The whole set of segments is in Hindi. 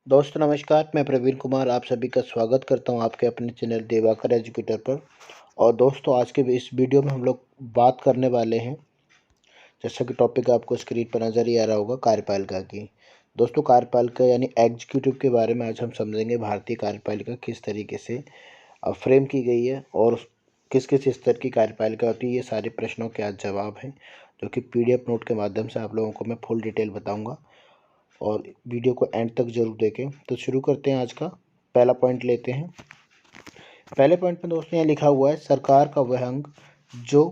दोस्तों नमस्कार, मैं प्रवीण कुमार आप सभी का स्वागत करता हूं आपके अपने चैनल दिवाकर एजुकेटर पर। और दोस्तों आज के इस वीडियो में हम लोग बात करने वाले हैं, जैसा कि टॉपिक आपको स्क्रीन पर नज़र ही आ रहा होगा, कार्यपालिका की। दोस्तों कार्यपालिका यानी एग्जीक्यूटिव के बारे में आज हम समझेंगे। भारतीय कार्यपालिका किस तरीके से फ्रेम की गई है और किस किस स्तर की कार्यपालिका होती है, ये सारे प्रश्नों के आज जवाब हैं, जो कि PDF नोट के माध्यम से आप लोगों को मैं फुल डिटेल बताऊँगा। और वीडियो को एंड तक जरूर देखें। तो शुरू करते हैं। आज का पहला पॉइंट लेते हैं। पहले पॉइंट में दोस्तों यहाँ लिखा हुआ है, सरकार का वह अंग जो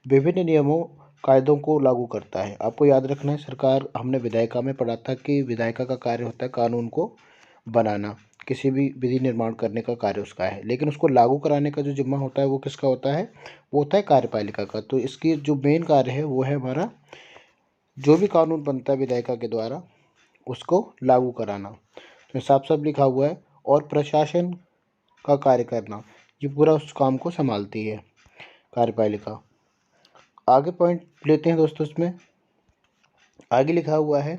विभिन्न नियमों कायदों को लागू करता है। आपको याद रखना है, सरकार, हमने विधायिका में पढ़ा था कि विधायिका का कार्य होता है कानून को बनाना, किसी भी विधि निर्माण करने का कार्य उसका है, लेकिन उसको लागू कराने का जो जिम्मा होता है वो किसका होता है? वो होता है कार्यपालिका का। तो इसकी जो मेन कार्य है वो है हमारा, जो भी कानून बनता है विधायिका के द्वारा उसको लागू कराना। तो साफ साफ लिखा हुआ है, और प्रशासन का कार्य करना, ये पूरा उस काम को संभालती है कार्यपालिका। आगे पॉइंट लेते हैं दोस्तों। इसमें आगे लिखा हुआ है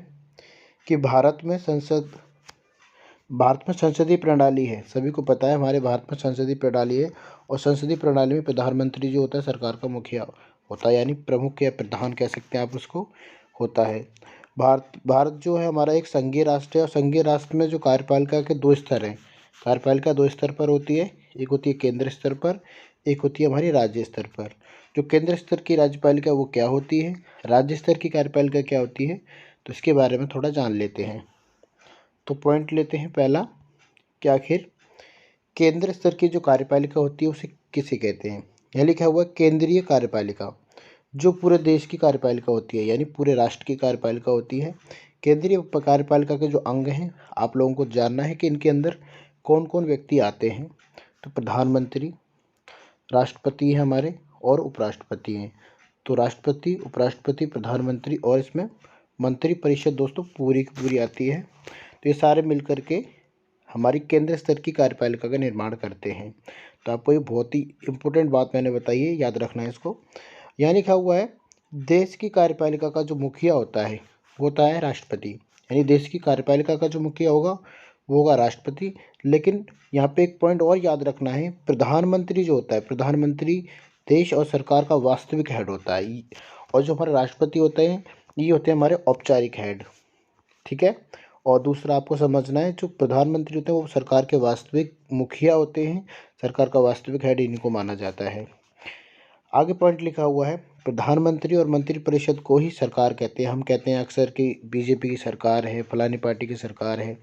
कि भारत में संसदीय प्रणाली है। सभी को पता है हमारे भारत में संसदीय प्रणाली है, और संसदीय प्रणाली में प्रधानमंत्री जो होता है सरकार का मुखिया होता है, यानी प्रमुख या प्रधान कह सकते हैं आप उसको, होता है। भारत जो है हमारा एक संघीय राष्ट्र है, और संघीय राष्ट्र में जो कार्यपालिका के दो स्तर हैं। कार्यपालिका दो स्तर पर होती है, एक होती है केंद्र स्तर पर, एक होती है हमारी राज्य स्तर पर। जो केंद्र स्तर की राज्यपालिका वो क्या होती है, राज्य स्तर की कार्यपालिका क्या होती है, तो इसके बारे में थोड़ा जान लेते हैं। तो पॉइंट लेते हैं पहला, कि आखिर केंद्र स्तर की जो कार्यपालिका होती है उसे किसे कहते हैं। यह लिखा हुआ है, केंद्रीय कार्यपालिका जो पूरे देश की कार्यपालिका होती है, यानी पूरे राष्ट्र की कार्यपालिका होती है। केंद्रीय कार्यपालिका के जो अंग हैं, आप लोगों को जानना है कि इनके अंदर कौन कौन व्यक्ति आते हैं। तो प्रधानमंत्री, राष्ट्रपति हैं हमारे, और उपराष्ट्रपति हैं। तो राष्ट्रपति, उपराष्ट्रपति, प्रधानमंत्री, और इसमें मंत्री परिषद दोस्तों पूरी की पूरी आती है। तो ये सारे मिलकर के हमारी केंद्र स्तर की कार्यपालिका का निर्माण करते हैं। तो आपको ये बहुत ही इम्पोर्टेंट बात मैंने बताई है, याद रखना है इसको। यहाँ लिखा हुआ है, देश की कार्यपालिका का जो मुखिया होता है वो होता है राष्ट्रपति, यानी देश की कार्यपालिका का जो मुखिया होगा वो होगा राष्ट्रपति। लेकिन यहाँ पे एक पॉइंट और याद रखना है, प्रधानमंत्री जो होता है, प्रधानमंत्री देश और सरकार का वास्तविक हेड होता है, और जो हमारे राष्ट्रपति होते हैं ये होते हैं हमारे औपचारिक हेड। ठीक है। और दूसरा आपको समझना है, जो प्रधानमंत्री होते हैं वो सरकार के वास्तविक मुखिया होते हैं, सरकार का वास्तविक हेड इन्हीं को माना जाता है। आगे पॉइंट लिखा हुआ है, प्रधानमंत्री और मंत्रिपरिषद को ही सरकार कहते हैं। हम कहते हैं अक्सर कि बीजेपी की सरकार है, फलानी पार्टी की सरकार है,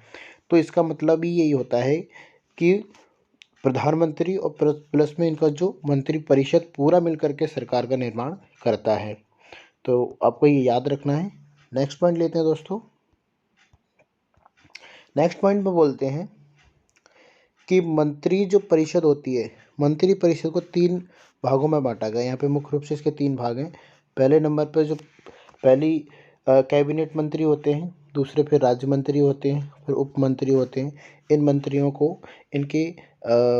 तो इसका मतलब ही यही होता है कि प्रधानमंत्री और प्लस में इनका जो मंत्रिपरिषद पूरा मिलकर के सरकार का निर्माण करता है। तो आपको ये याद रखना है। नेक्स्ट पॉइंट लेते हैं दोस्तों। नेक्स्ट पॉइंट में बोलते हैं कि मंत्री जो परिषद होती है, मंत्री परिषद को 3 भागों में बांटा गया। यहाँ पे मुख्य रूप से इसके 3 भाग हैं। पहले नंबर पर जो पहली कैबिनेट मंत्री होते हैं, दूसरे फिर राज्य मंत्री होते हैं, फिर उप मंत्री होते हैं। इन मंत्रियों को इनके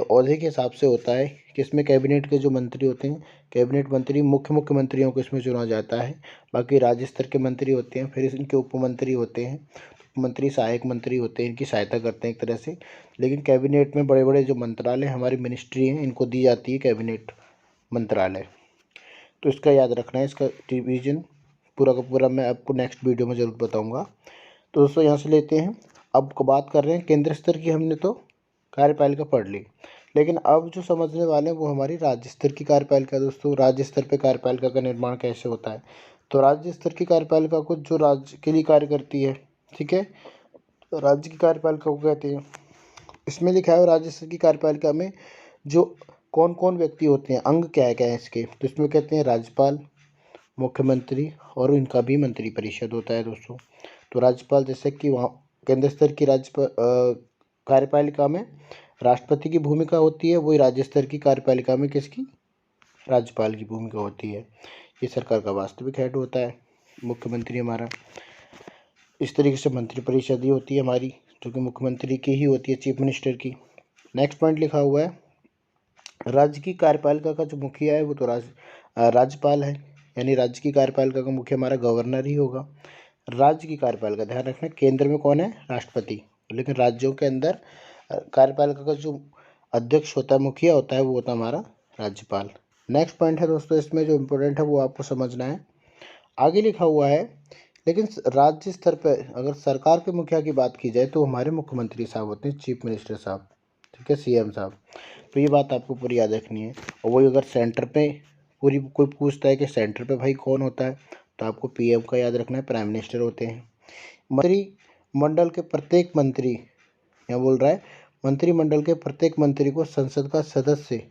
ओहदे के हिसाब से होता है कि इसमें कैबिनेट के जो मंत्री होते हैं, कैबिनेट मंत्री मुख्य मंत्रियों को इसमें चुना जाता है। बाकी राज्य स्तर के मंत्री होते हैं, फिर इनके उप मंत्री होते हैं, मंत्री सहायक मंत्री होते हैं, इनकी सहायता करते हैं एक तरह से। लेकिन कैबिनेट में बड़े बड़े जो मंत्रालय हमारी मिनिस्ट्री हैं, इनको दी जाती है कैबिनेट मंत्रालय। तो इसका याद रखना है, इसका डिवीजन पूरा का पूरा मैं आपको नेक्स्ट वीडियो में ज़रूर बताऊंगा। तो दोस्तों यहाँ से लेते हैं, अब बात कर रहे हैं केंद्र स्तर की। हमने तो कार्यपालिका पढ़ ली, लेकिन अब जो समझने वाले हैं वो हमारी राज्य स्तर की कार्यपालिका। दोस्तों राज्य स्तर पर कार्यपालिका का निर्माण कैसे होता है, तो राज्य स्तर की कार्यपालिका को जो राज्य के लिए कार्य करती है, ठीक है, तो राज्य की कार्यपालिका को कहते हैं। इसमें लिखा है राज्य स्तर की कार्यपालिका में जो कौन कौन व्यक्ति होते हैं, अंग क्या है इसके, तो इसमें कहते हैं राज्यपाल, मुख्यमंत्री, और इनका भी मंत्रिपरिषद होता है दोस्तों। तो राज्यपाल, जैसे कि वहाँ केंद्र स्तर की कार्यपालिका में राष्ट्रपति की भूमिका होती है, वही राज्य स्तर की कार्यपालिका में किसकी, राज्यपाल की भूमिका होती है। ये सरकार का वास्तविक हेड होता है, मुख्यमंत्री हमारा। इस तरीके से मंत्रिपरिषद ही होती है हमारी, जो कि मुख्यमंत्री की ही होती है, चीफ मिनिस्टर की। नेक्स्ट पॉइंट लिखा हुआ है, राज्य की कार्यपालिका का जो मुखिया है वो तो राज्यपाल है, यानी राज्य की कार्यपालिका का मुखिया हमारा गवर्नर ही होगा। राज्य की कार्यपालिका ध्यान रखना, केंद्र में कौन है, राष्ट्रपति, लेकिन राज्यों के अंदर कार्यपालिका का जो अध्यक्ष होता है, मुखिया होता है, वो होता है हमारा राज्यपाल। नेक्स्ट पॉइंट है दोस्तों, इसमें जो इम्पोर्टेंट है वो आपको समझना है। आगे लिखा हुआ है, लेकिन राज्य स्तर पर अगर सरकार के मुखिया की बात की जाए तो हमारे मुख्यमंत्री साहब होते हैं, चीफ मिनिस्टर साहब, ठीक है, सीएम साहब। तो ये बात आपको पूरी याद रखनी है। और वही अगर सेंटर पे पूरी कोई पूछता है कि सेंटर पे भाई कौन होता है, तो आपको पीएम का याद रखना है, प्राइम मिनिस्टर होते हैं। मंत्रिमंडल के प्रत्येक मंत्री, क्या बोल रहा है, मंत्रिमंडल के प्रत्येक मंत्री को संसद का सदस्य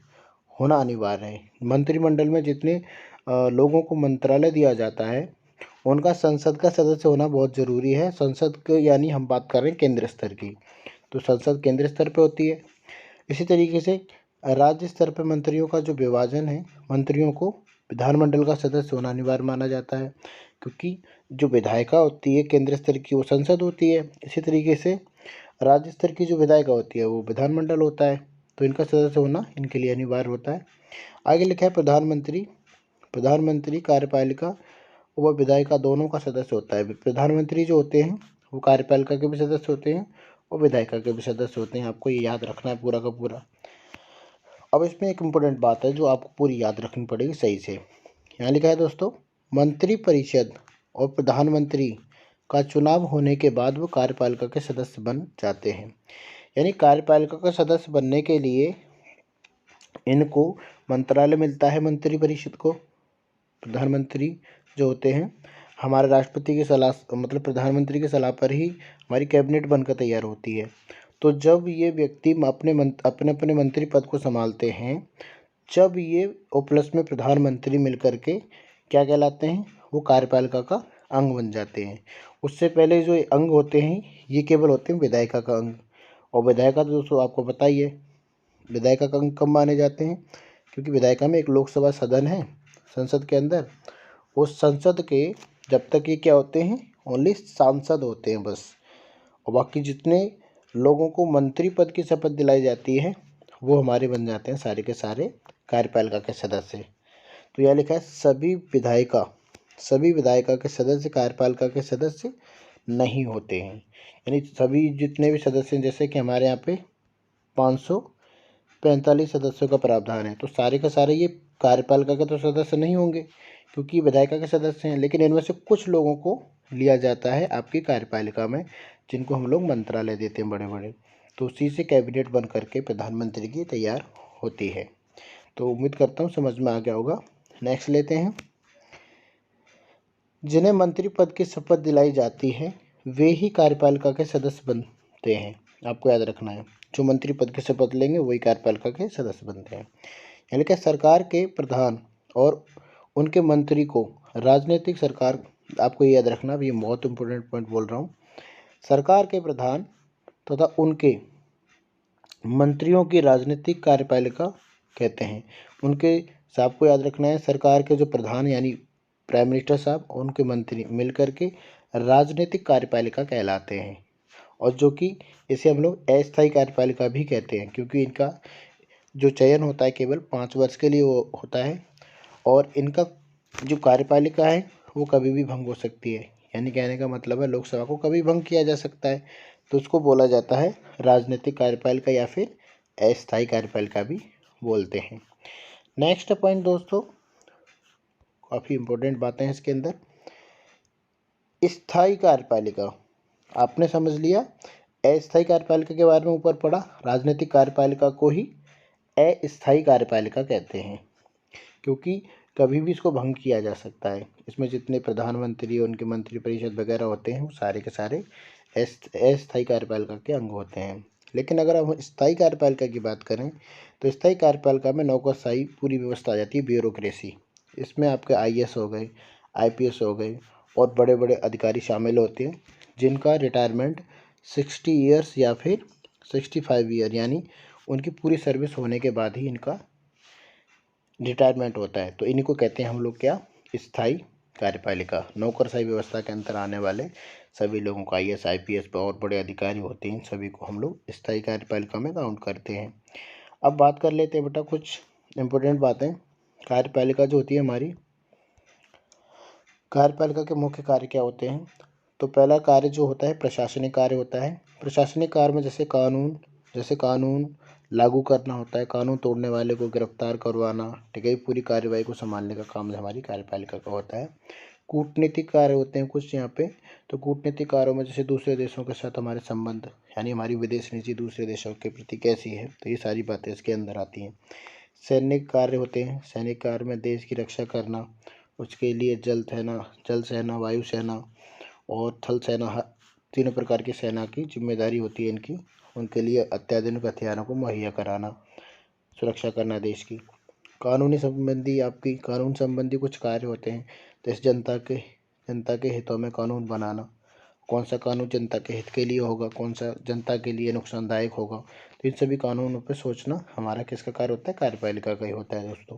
होना अनिवार्य है। मंत्रिमंडल में जितने लोगों को मंत्रालय दिया जाता है उनका संसद का सदस्य होना बहुत ज़रूरी है। संसद के यानी हम बात कर रहे हैं केंद्र स्तर की, तो संसद केंद्र स्तर पे होती है। इसी तरीके से राज्य स्तर पर मंत्रियों का जो विभाजन है, मंत्रियों को विधानमंडल का सदस्य होना अनिवार्य माना जाता है, क्योंकि जो विधायिका होती है केंद्र स्तर की वो संसद होती है। इसी तरीके से राज्य स्तर की जो विधायिका होती है वो विधानमंडल होता है, तो इनका सदस्य होना इनके लिए अनिवार्य होता है। आगे लिखा है प्रधानमंत्री। प्रधानमंत्री कार्यपालिका व विधायिका दोनों का सदस्य होता है। प्रधानमंत्री जो होते हैं वो कार्यपालिका के भी सदस्य होते हैं और विधायिका के भी सदस्य होते हैं। आपको ये याद रखना है पूरा का पूरा। अब इसमें एक इम्पोर्टेंट बात है जो आपको पूरी याद रखनी पड़ेगी सही से। यहाँ लिखा है दोस्तों, मंत्रिपरिषद और प्रधानमंत्री का चुनाव होने के बाद वो कार्यपालिका के सदस्य बन जाते हैं। यानी कार्यपालिका का सदस्य बनने के लिए इनको मंत्रालय मिलता है, मंत्रिपरिषद को। प्रधानमंत्री जो होते हैं हमारे राष्ट्रपति की सलाह, मतलब प्रधानमंत्री की सलाह पर ही हमारी कैबिनेट बनकर तैयार होती है। तो जब ये व्यक्ति अपने अपने मंत्री पद को संभालते हैं, जब ये और प्लस में प्रधानमंत्री मिलकर के क्या कहलाते हैं, वो कार्यपालिका का अंग बन जाते हैं। उससे पहले जो अंग होते हैं ये केवल होते हैं विधायिका का अंग। और विधायिका तो दोस्तों आपको पता ही है, विधायिका का अंग कब माने जाते हैं, क्योंकि विधायिका में एक लोकसभा सदन है संसद के अंदर। उस संसद के जब तक ये क्या होते हैं, ओनली सांसद होते हैं बस। और बाकी जितने लोगों को मंत्री पद की शपथ दिलाई जाती है वो हमारे बन जाते हैं सारे के सारे कार्यपालिका के सदस्य। तो यह लिखा है सभी विधायिका के सदस्य कार्यपालिका के सदस्य नहीं होते हैं। यानी सभी जितने भी सदस्य हैं, जैसे कि हमारे यहाँ पे 545 सदस्यों का प्रावधान है, तो सारे के सारे ये कार्यपालिका के तो सदस्य नहीं होंगे क्योंकि विधायिका के सदस्य हैं। लेकिन इनमें से कुछ लोगों को लिया जाता है आपकी कार्यपालिका में, जिनको हम लोग मंत्रालय देते हैं बड़े बड़े। तो उसी से कैबिनेट बन करके प्रधानमंत्री की तैयार होती है। तो उम्मीद करता हूँ समझ में आ गया होगा। नेक्स्ट लेते हैं, जिन्हें मंत्री पद की शपथ दिलाई जाती है वे ही कार्यपालिका के सदस्य बनते हैं। आपको याद रखना है, जो मंत्री पद की शपथ लेंगे वही कार्यपालिका के सदस्य बनते हैं। यानी कि सरकार के प्रधान और उनके मंत्री को राजनीतिक सरकार, आपको याद रखना, ये बहुत इंपॉर्टेंट पॉइंट बोल रहा हूँ, सरकार के प्रधान तथा उनके मंत्रियों की राजनीतिक कार्यपालिका कहते हैं। उनके साहब को याद रखना है, सरकार के जो प्रधान यानी प्राइम मिनिस्टर साहब और उनके मंत्री मिलकर के राजनीतिक कार्यपालिका कहलाते हैं। और जो कि इसे हम लोग अस्थायी कार्यपालिका भी कहते हैं, क्योंकि इनका जो चयन होता है केवल 5 वर्ष के लिए वो होता है और इनका जो कार्यपालिका है वो कभी भी भंग हो सकती है। यानी कहने का मतलब है लोकसभा को कभी भंग किया जा सकता है, तो उसको बोला जाता है राजनीतिक कार्यपालिका या फिर अस्थायी कार्यपालिका भी बोलते हैं। नेक्स्ट पॉइंट दोस्तों, काफ़ी इंपॉर्टेंट बातें हैं इसके अंदर। स्थायी कार्यपालिका आपने समझ लिया, अस्थायी कार्यपालिका के बारे में ऊपर पढ़ा, राजनीतिक कार्यपालिका को ही अस्थायी कार्यपालिका कहते हैं क्योंकि कभी भी इसको भंग किया जा सकता है। इसमें जितने प्रधानमंत्री और उनके मंत्रिपरिषद वगैरह होते हैं वो सारे के सारे अस्थायी कार्यपालिका के अंग होते हैं। लेकिन अगर हम स्थायी कार्यपालिका की बात करें तो स्थायी कार्यपालिका में नौकरशाही पूरी व्यवस्था आ जाती है, ब्यूरोक्रेसी। इसमें आपके आईएएस हो गए, आईपीएस हो गए और बड़े बड़े अधिकारी शामिल होते हैं जिनका रिटायरमेंट 60 ईयर्स या फिर 65 ईयर यानी उनकी पूरी सर्विस होने के बाद ही इनका रिटायरमेंट होता है। तो इन्हीं को कहते हैं हम लोग क्या, स्थायी कार्यपालिका। नौकरशाही व्यवस्था के अंतर आने वाले सभी लोगों को, आईएएस आईपीएस पर और बड़े अधिकारी होते हैं, सभी को हम लोग स्थायी कार्यपालिका में काउंट करते हैं। अब बात कर लेते हैं बेटा कुछ इम्पोर्टेंट बातें। कार्यपालिका जो होती है हमारी, कार्यपालिका के मुख्य कार्य क्या होते हैं। तो पहला कार्य जो होता है प्रशासनिक कार्य होता है, प्रशासनिक कार्य में जैसे कानून लागू करना होता है, कानून तोड़ने वाले को गिरफ्तार करवाना, ठीक है, पूरी कार्यवाही को संभालने का काम हमारी कार्यपालिका का होता है। कूटनीतिक कार्य होते हैं कुछ यहाँ पे। तो कूटनीतिक कार्यों में जैसे दूसरे देशों के साथ हमारे संबंध, यानी हमारी विदेश नीति दूसरे देशों के प्रति कैसी है, तो ये सारी बातें इसके अंदर आती हैं। सैनिक कार्य होते हैं, सैनिक कार्य में देश की रक्षा करना, उसके लिए जल सेना, वायु सेना और थल सेना, तीनों प्रकार की सेना की जिम्मेदारी होती है इनकी। उनके लिए अत्याधुनिक हथियारों को मुहैया कराना, सुरक्षा करना देश की। कानून संबंधी कुछ कार्य होते हैं, जैसे जनता के हितों में कानून बनाना, कौन सा कानून जनता के हित के लिए होगा, कौन सा जनता के लिए नुकसानदायक होगा, तो इन सभी कानूनों पर सोचना हमारा किसका कार्य होता है, कार्यपालिका का ही होता है दोस्तों।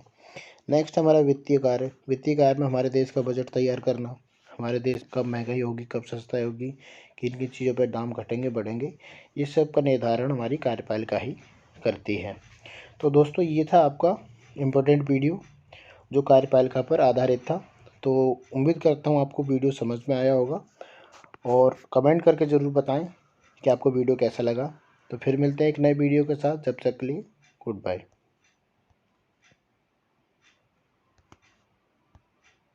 नेक्स्ट हमारा वित्तीय कार्य। वित्तीय कार्य में हमारे देश का बजट तैयार करना, हमारे देश कब महंगाई होगी, कब सस्ता होगी, किन किन चीज़ों पर दाम घटेंगे बढ़ेंगे, ये सब का निर्धारण हमारी कार्यपालिका ही करती है। तो दोस्तों ये था आपका इम्पोर्टेंट वीडियो जो कार्यपालिका पर आधारित था। तो उम्मीद करता हूँ आपको वीडियो समझ में आया होगा, और कमेंट करके ज़रूर बताएं कि आपको वीडियो कैसा लगा। तो फिर मिलते हैं एक नए वीडियो के साथ, जब तक के लिए गुड बाय।